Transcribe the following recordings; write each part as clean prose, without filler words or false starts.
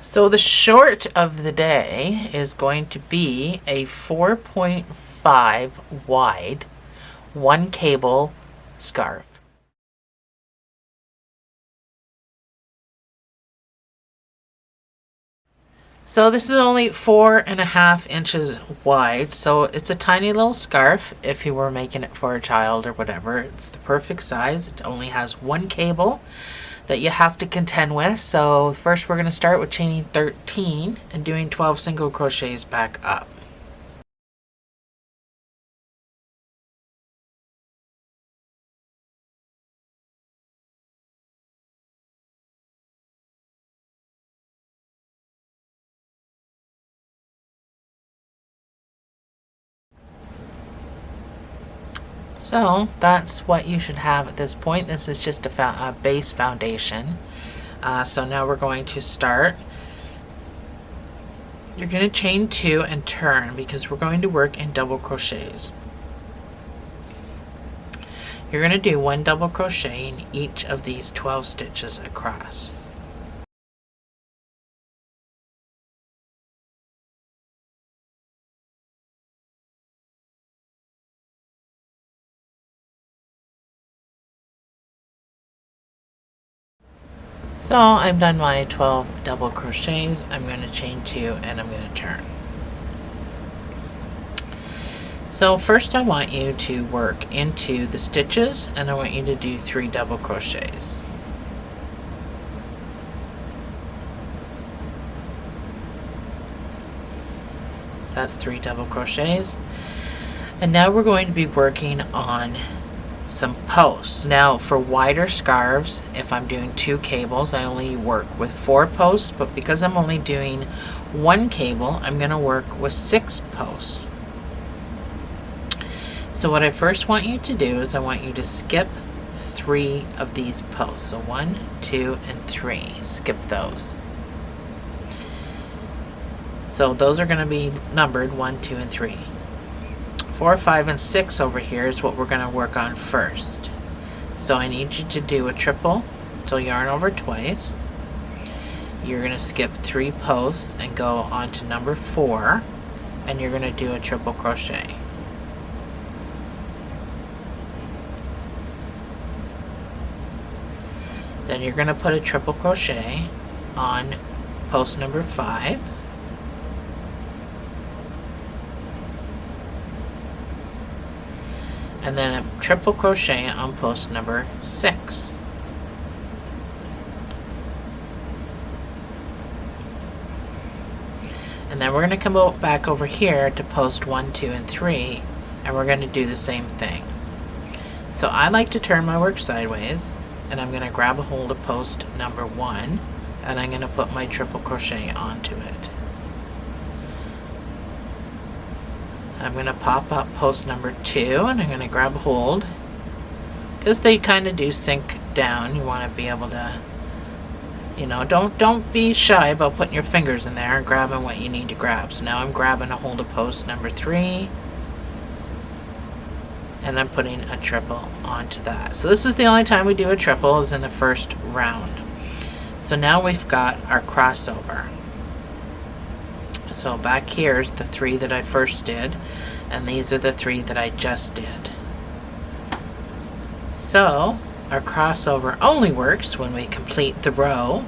So the short of the day is going to be a 4.5 wide, one cable scarf. So this is only 4.5 inches wide, so it's a tiny little scarf if you were making it for a child or whatever. It's the perfect size. It only has one cable that you have to contend with. So first we're going to start with chaining 13 and doing 12 single crochets back up. So that's what you should have at this point. This is just a base foundation. So now we're going to start. You're going to chain 2 and turn because we're going to work in double crochets. You're going to do 1 double crochet in each of these 12 stitches across. So I've done my 12 double crochets. I'm going to chain 2 and I'm going to turn. So first I want you to work into the stitches and I want you to do 3 double crochets. That's 3 double crochets. And now we're going to be working on some posts. Now for wider scarves, if I'm doing 2 cables, I only work with 4 posts, but because I'm only doing 1 cable, I'm going to work with 6 posts. So what I first want you to do is I want you to skip 3 of these posts. So 1, 2, and 3. Skip those. So those are going to be numbered 1, 2, and 3. 4, 5, and 6 over here is what we're going to work on first. So I need you to do a triple. So yarn over twice. You're going to skip 3 posts and go on to number 4, and you're going to do a triple crochet. Then you're going to put a triple crochet on post number 5. And then a triple crochet on post number 6. And then we're going to come back over here to post 1, 2, and 3, and we're going to do the same thing. So I like to turn my work sideways, and I'm going to grab a hold of post number 1, and I'm going to put my triple crochet onto it. I'm going to pop up post number 2 and I'm going to grab a hold because they kind of do sink down. You want to be able to, don't be shy about putting your fingers in there and grabbing what you need to grab. So now I'm grabbing a hold of post number 3 and I'm putting a triple onto that. So this is the only time we do a triple is in the first round. So now we've got our crossover. So back here is the 3 that I first did, and these are the 3 that I just did. So our crossover only works when we complete the row.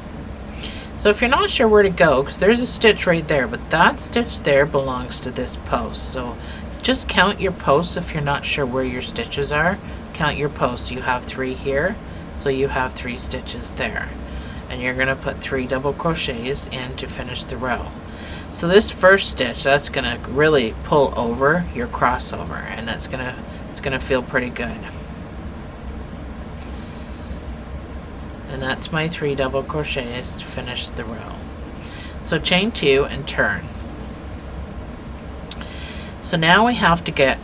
So if you're not sure where to go, because there's a stitch right there, but that stitch there belongs to this post. So just count your posts if you're not sure where your stitches are. Count your posts. You have 3 here, so you have 3 stitches there. And you're going to put 3 double crochets in to finish the row. So this first stitch, that's going to really pull over your crossover, and it's going to feel pretty good. And that's my 3 double crochets to finish the row. So chain 2 and turn. So now we have to get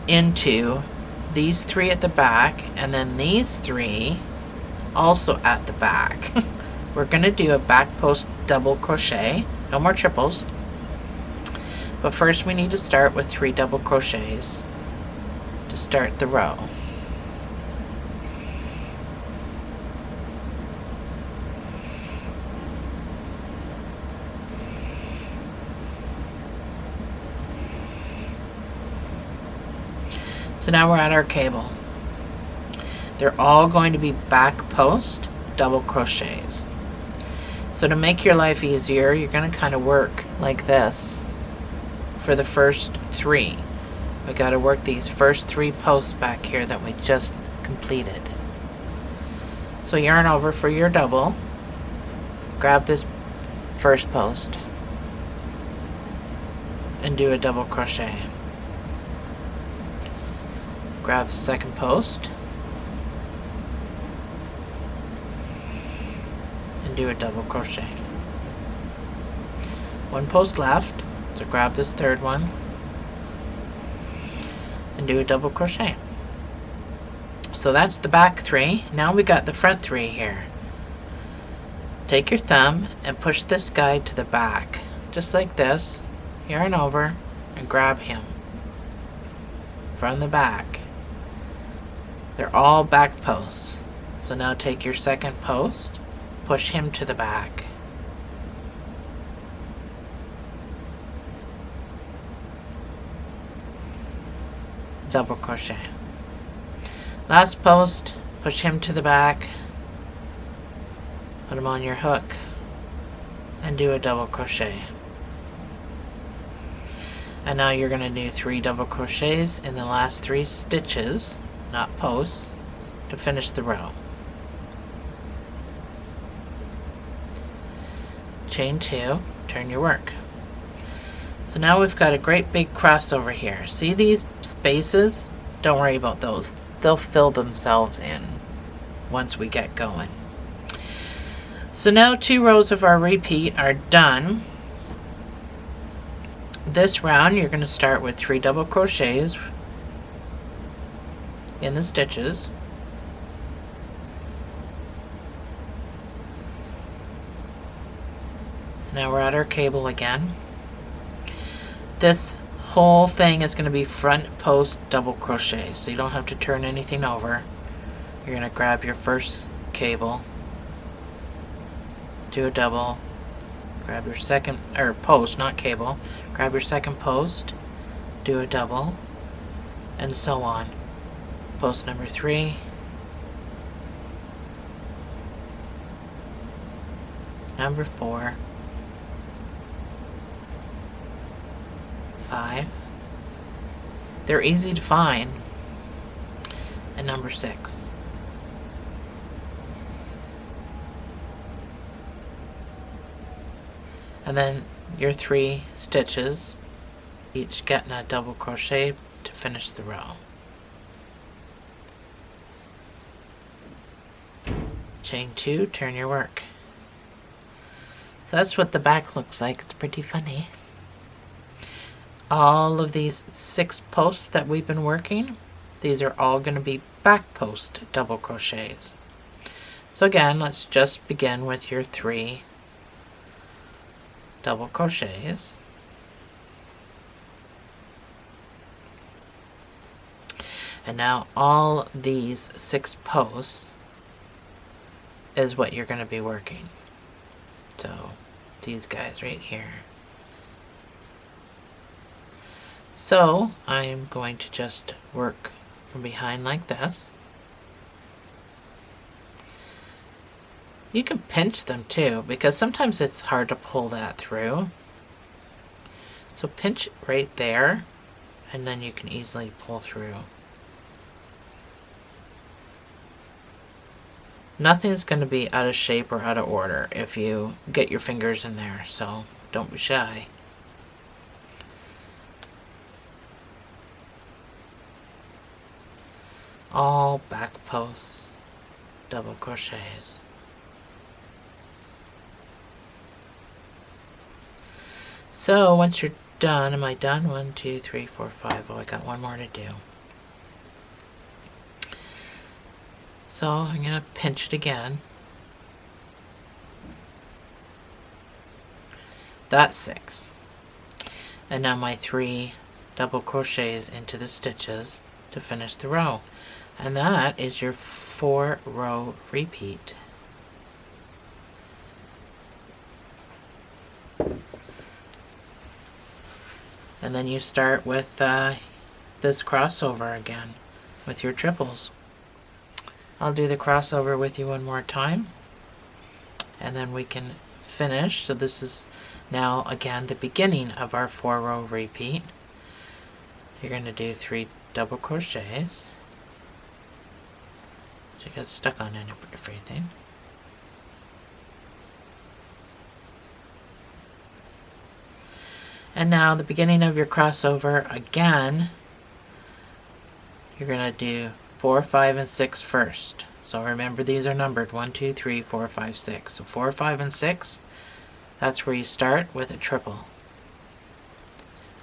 into these 3 at the back, and then these 3 also at the back. We're going to do a back post double crochet. No more triples. But first we need to start with 3 double crochets to start the row. So now we're at our cable. They're all going to be back post double crochets. So to make your life easier, you're going to kind of work like this for the first 3. We got to work these first 3 posts back here that we just completed. So yarn over for your double, grab this first post and do a double crochet. Grab the second post and do a double crochet. 1 post left, so grab this third one and do a double crochet. So that's the back 3. Now we got the front 3 here. Take your thumb and push this guy to the back, just like this. Yarn over and grab him from the back. They're all back posts. So now take your second post, push him to the back. Double crochet. Last post, push him to the back, put him on your hook and do a double crochet. And now you're going to do 3 double crochets in the last 3 stitches, not posts, to finish the row. Chain 2, turn your work. So now we've got a great big crossover here. See these spaces? Don't worry about those. They'll fill themselves in once we get going. So now 2 rows of our repeat are done. This round you're going to start with 3 double crochets in the stitches. Now we're at our cable again. This whole thing is going to be front post double crochet, so you don't have to turn anything over. You're going to grab your first cable, do a double, grab your second, or post, not cable, grab your second post, do a double, and so on. Post number 3, number 4, 5. They're easy to find. And number 6. And then your 3 stitches, each getting a double crochet to finish the row. Chain 2, turn your work. So that's what the back looks like. It's pretty funny. All of these 6 posts that we've been working, these are all going to be back post double crochets. So again, let's just begin with your 3 double crochets. And now all these 6 posts is what you're going to be working. So these guys right here. So I'm going to just work from behind like this. You can pinch them too, because sometimes it's hard to pull that through. So pinch right there, and then you can easily pull through. Nothing's going to be out of shape or out of order if you get your fingers in there, so don't be shy. All back posts, double crochets. So once you're done, am I done? 1, 2, 3, 4, 5. Oh, I got one more to do. So I'm going to pinch it again. That's 6. And now my 3 double crochets into the stitches to finish the row. And that is your 4-row repeat. And then you start with this crossover again with your triples. I'll do the crossover with you one more time, and then we can finish. So this is now again the beginning of our 4-row repeat. You're going to do 3 double crochets. So you got stuck on everything. And now the beginning of your crossover again, you're going to do 4, 5, and 6 first. So remember, these are numbered 1, 2, 3, 4, 5, 6. So 4, 5, and 6, that's where you start with a triple.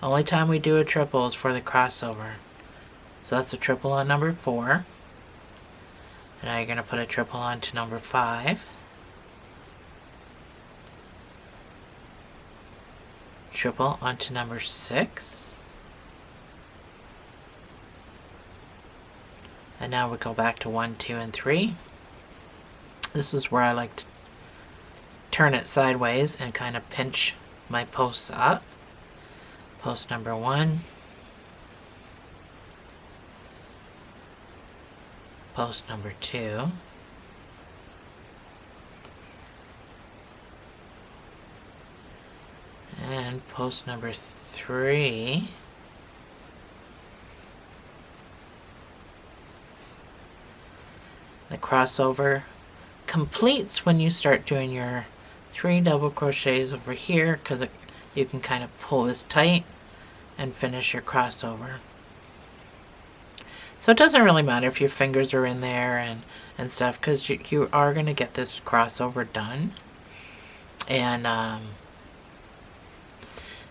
Only time we do a triple is for the crossover. So that's a triple on number 4. And now you're going to put a triple onto number 5. Triple onto number 6. And now we go back to 1, 2, and 3. This is where I like to turn it sideways and kind of pinch my posts up. Post number 1. Post number 2. And post number 3. The crossover completes when you start doing your 3 double crochets over here, because you can kind of pull this tight and finish your crossover. So it doesn't really matter if your fingers are in there and stuff, because you are going to get this crossover done. And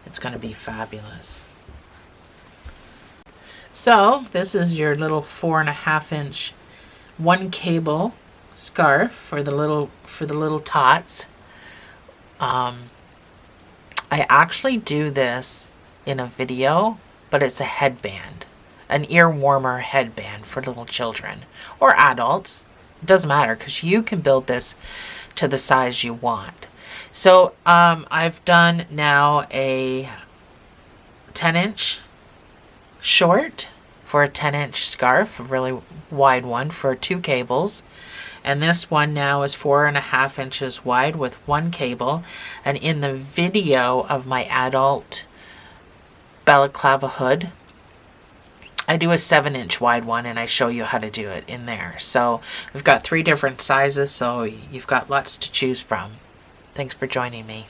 it's going to be fabulous. So this is your little 4.5-inch 1 cable scarf for the little tots. I actually do this in a video, but it's a headband, an ear warmer headband for little children or adults. It doesn't matter, because you can build this to the size you want. So I've done now a 10-inch short for a 10-inch scarf, a really wide one for 2 cables. And this one now is 4.5 inches wide with 1 cable. And in the video of my adult balaclava hood, I do a 7-inch wide one, and I show you how to do it in there. So we've got 3 different sizes, so you've got lots to choose from. Thanks for joining me.